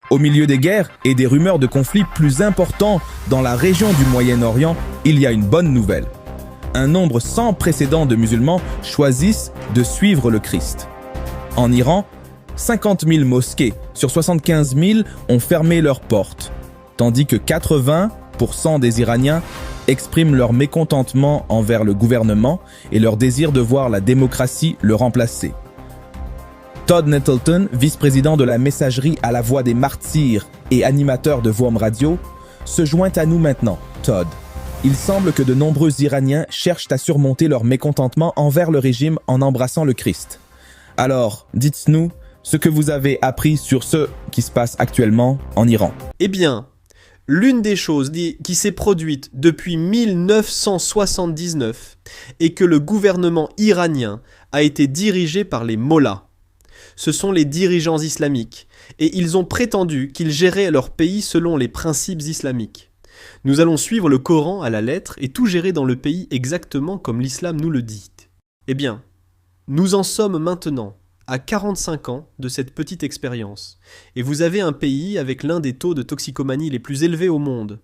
Au milieu des guerres et des rumeurs de conflits plus importants dans la région du Moyen-Orient, il y a une bonne nouvelle. Un nombre sans précédent de musulmans choisissent de suivre le Christ. En Iran, 50 000 mosquées sur 75 000 ont fermé leurs portes, tandis que 80% des Iraniens expriment leur mécontentement envers le gouvernement et leur désir de voir la démocratie le remplacer. Todd Nettleton, vice-président de la messagerie à la voix des martyrs et animateur de WORM Radio, se joint à nous maintenant. Todd, il semble que de nombreux Iraniens cherchent à surmonter leur mécontentement envers le régime en embrassant le Christ. Alors, dites-nous ce que vous avez appris sur ce qui se passe actuellement en Iran. Eh bien, l'une des choses qui s'est produite depuis 1979 est que le gouvernement iranien a été dirigé par les mollahs. Ce sont les dirigeants islamiques, et ils ont prétendu qu'ils géraient leur pays selon les principes islamiques. Nous allons suivre le Coran à la lettre et tout gérer dans le pays exactement comme l'islam nous le dit. Eh bien, nous en sommes maintenant à 45 ans de cette petite expérience, et vous avez un pays avec l'un des taux de toxicomanie les plus élevés au monde.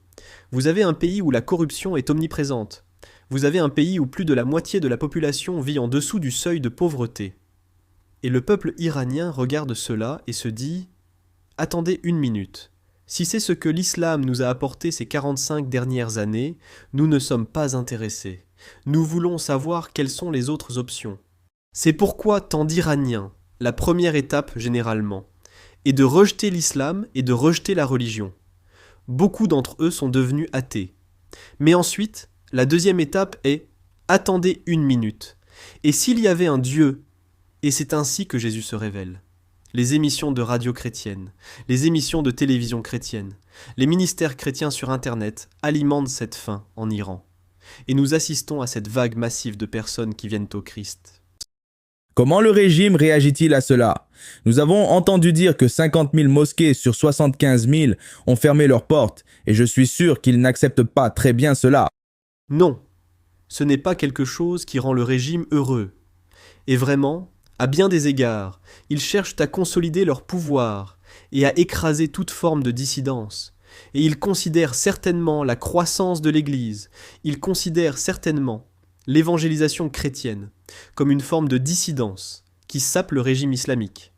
Vous avez un pays où la corruption est omniprésente. Vous avez un pays où plus de la moitié de la population vit en dessous du seuil de pauvreté. Et le peuple iranien regarde cela et se dit « Attendez une minute. Si c'est ce que l'islam nous a apporté ces 45 dernières années, nous ne sommes pas intéressés. Nous voulons savoir quelles sont les autres options. » C'est pourquoi tant d'Iraniens, la première étape généralement, est de rejeter l'islam et de rejeter la religion. Beaucoup d'entre eux sont devenus athées. Mais ensuite, la deuxième étape est « Attendez une minute. Et s'il y avait un Dieu ?» Et c'est ainsi que Jésus se révèle. Les émissions de radio chrétiennes, les émissions de télévision chrétienne, les ministères chrétiens sur Internet alimentent cette faim en Iran. Et nous assistons à cette vague massive de personnes qui viennent au Christ. Comment le régime réagit-il à cela? Nous avons entendu dire que 50 000 mosquées sur 75 000 ont fermé leurs portes, et je suis sûr qu'ils n'acceptent pas très bien cela. Non, ce n'est pas quelque chose qui rend le régime heureux. Et vraiment, à bien des égards, ils cherchent à consolider leur pouvoir et à écraser toute forme de dissidence. Et ils considèrent certainement la croissance de l'Église, ils considèrent certainement l'évangélisation chrétienne comme une forme de dissidence qui sape le régime islamique.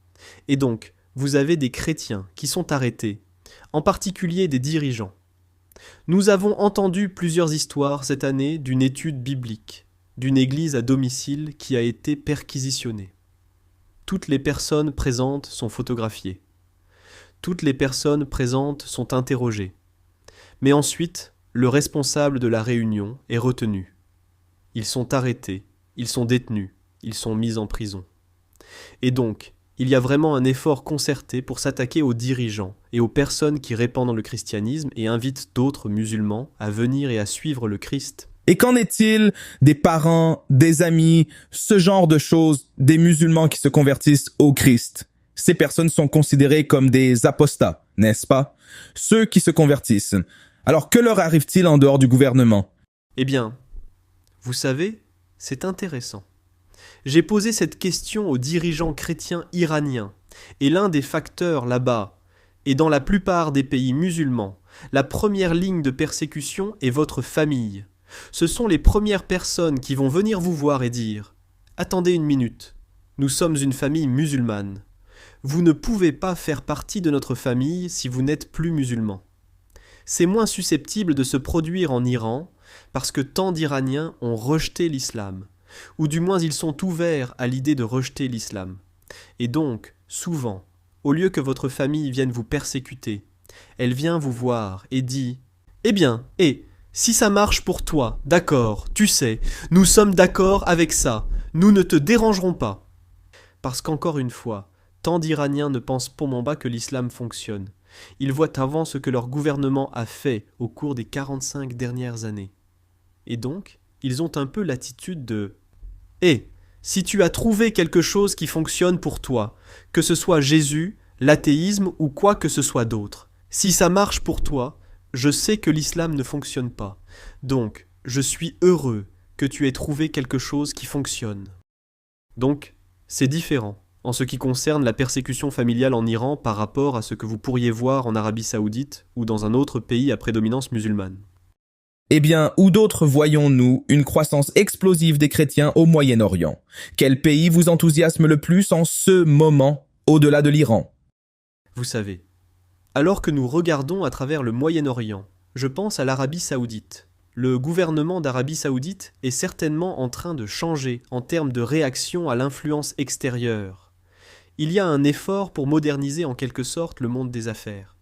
Et donc, vous avez des chrétiens qui sont arrêtés, en particulier des dirigeants. Nous avons entendu plusieurs histoires cette année d'une étude biblique, d'une église à domicile qui a été perquisitionnée. Toutes les personnes présentes sont photographiées. Toutes les personnes présentes sont interrogées. Mais ensuite, le responsable de la réunion est retenu. Ils sont arrêtés, ils sont détenus, ils sont mis en prison. Et donc, il y a vraiment un effort concerté pour s'attaquer aux dirigeants et aux personnes qui répandent le christianisme et invitent d'autres musulmans à venir et à suivre le Christ. Et qu'en est-il des parents, des amis, ce genre de choses, des musulmans qui se convertissent au Christ? Ces personnes sont considérées comme des apostats, n'est-ce pas? Ceux qui se convertissent. Alors que leur arrive-t-il en dehors du gouvernement? Eh bien, vous savez, c'est intéressant. J'ai posé cette question aux dirigeants chrétiens iraniens, et l'un des facteurs là-bas, et dans la plupart des pays musulmans, la première ligne de persécution est votre famille. Ce sont les premières personnes qui vont venir vous voir et dire « Attendez une minute, nous sommes une famille musulmane. Vous ne pouvez pas faire partie de notre famille si vous n'êtes plus musulman. » C'est moins susceptible de se produire en Iran parce que tant d'Iraniens ont rejeté l'islam, ou du moins ils sont ouverts à l'idée de rejeter l'islam. Et donc, souvent, au lieu que votre famille vienne vous persécuter, elle vient vous voir et dit « Eh bien, si ça marche pour toi, d'accord, tu sais, nous sommes d'accord avec ça, nous ne te dérangerons pas. » Parce qu'encore une fois, tant d'Iraniens ne pensent pour mon bas que l'islam fonctionne. Ils voient avant ce que leur gouvernement a fait au cours des 45 dernières années. Et donc, ils ont un peu l'attitude de « si tu as trouvé quelque chose qui fonctionne pour toi, que ce soit Jésus, l'athéisme ou quoi que ce soit d'autre, si ça marche pour toi, je sais que l'islam ne fonctionne pas. Donc, je suis heureux que tu aies trouvé quelque chose qui fonctionne. » Donc, c'est différent en ce qui concerne la persécution familiale en Iran par rapport à ce que vous pourriez voir en Arabie Saoudite ou dans un autre pays à prédominance musulmane? Eh bien, où d'autres voyons-nous une croissance explosive des chrétiens au Moyen-Orient? Quel pays vous enthousiasme le plus en ce moment, au-delà de l'Iran? Vous savez, alors que nous regardons à travers le Moyen-Orient, je pense à l'Arabie Saoudite. Le gouvernement d'Arabie Saoudite est certainement en train de changer en termes de réaction à l'influence extérieure. Il y a un effort pour moderniser en quelque sorte le monde des affaires.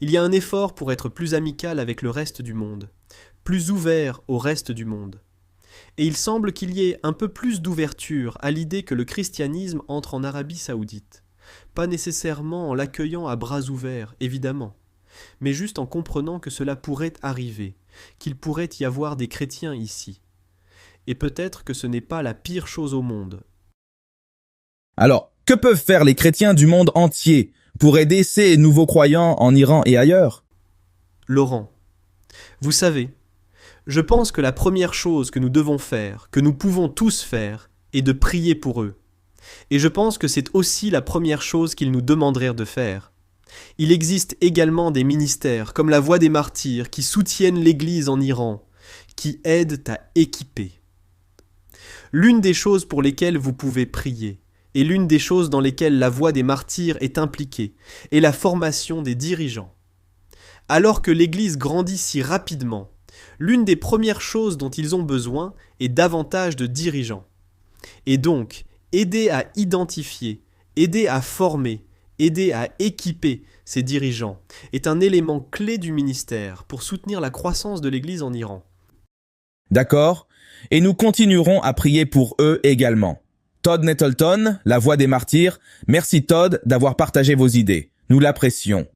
Il y a un effort pour être plus amical avec le reste du monde, plus ouvert au reste du monde. Et il semble qu'il y ait un peu plus d'ouverture à l'idée que le christianisme entre en Arabie Saoudite. Pas nécessairement en l'accueillant à bras ouverts, évidemment, mais juste en comprenant que cela pourrait arriver, qu'il pourrait y avoir des chrétiens ici. Et peut-être que ce n'est pas la pire chose au monde. Alors, que peuvent faire les chrétiens du monde entier pour aider ces nouveaux croyants en Iran et ailleurs? Laurent, vous savez, je pense que la première chose que nous devons faire, que nous pouvons tous faire, est de prier pour eux. Et je pense que c'est aussi la première chose qu'ils nous demanderaient de faire. Il existe également des ministères, comme la Voix des Martyrs, qui soutiennent l'Église en Iran, qui aident à équiper. L'une des choses pour lesquelles vous pouvez prier, et l'une des choses dans lesquelles la Voix des Martyrs est impliquée, est la formation des dirigeants. Alors que l'Église grandit si rapidement, l'une des premières choses dont ils ont besoin est davantage de dirigeants. Et donc, aider à identifier, aider à former, aider à équiper ces dirigeants est un élément clé du ministère pour soutenir la croissance de l'Église en Iran. D'accord, et nous continuerons à prier pour eux également. Todd Nettleton, la Voix des Martyrs, merci Todd d'avoir partagé vos idées. Nous l'apprécions.